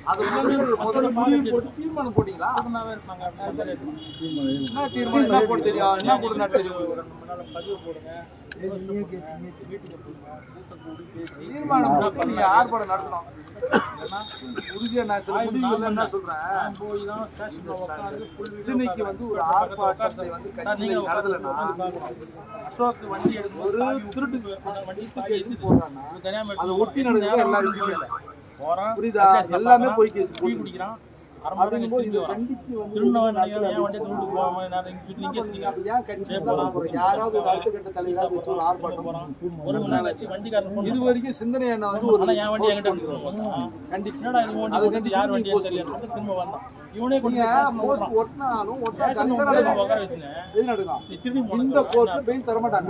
அது முதல்ல முடிவு போட்டு தீர்மானம் போட்டீங்களா? என்ன தீர்மானம்? என்ன போட தெரியும்? என்ன போடுனா தெரியும்? தீர்மானம் போட்டு நீங்க ஆர்ப்பாட்டம் நடத்தணும். உறுதியா நான் சில முடிவுகள் என்ன சொல்றேன், இன்னைக்கு வந்து ஒரு ஆர்ப்பாட்டத்தை வந்து கட்சியில நடத்தலைன்னா அசோக் வண்டி ஒரு திருட்டு கேஸ் போடுறான்னா அதை ஒட்டி நடக்கிற எல்லா விஷயமும் இல்லை. புரியுதா? எல்லாமே போய் கேஸ் குடிக்கிறான். கண்டிச்சு வந்து யாராவது அடுத்த கட்ட தலைவராக வச்சு ஒரு ஆர்ப்பாட்டம் இது வரைக்கும் சிந்தனை என்ன வந்து ஒரு கண்டிச்சு அதை கண்டிச்சு யார் வண்டி இவனே போஸ்ட் ஒட்டினாலும் இந்த கோர்ட்ல பெயில் தர மாட்டாங்க.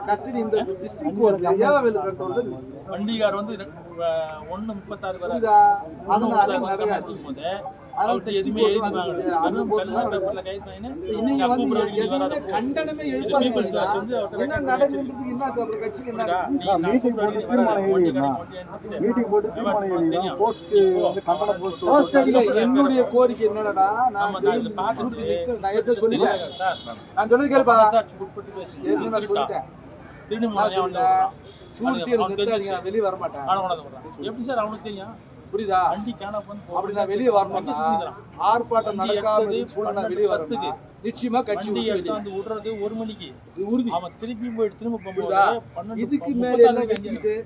கஸ்டடி இந்த டிஸ்ட்ரிக்ட் கோர்ட் ஏவாவில் கண்ட்ரோல் வண்டிகார் வந்து 1:36 வரை அதனால நிறைய கண்டனமே எழுப்பாங்க. என்ன நடக்குதுன்றதுக்கு என்ன கட்சிக்கு என்னுடைய கோரிக்கை என்னடா, நான் சொல்லிட்டேன். நான் சொன்னது கேள்பா, நான் சொல்லிட்டேன். வெளியே வர மாட்டேன். எப்படி சார் அவனுக்கு தெரியும்? புரியுதா? அப்படி நான் வெளியே வரணும்னா ஆர்ப்பாட்டம் நடக்காம நான் வெளியே வரணும். நிச்சயமா கட்சி வந்து விடுறது 1 மணிக்கு உறுதி. அவன் திருப்பி போயிட்டு திரும்ப இதுக்கு மேல எல்லாம் வச்சுக்கிட்டு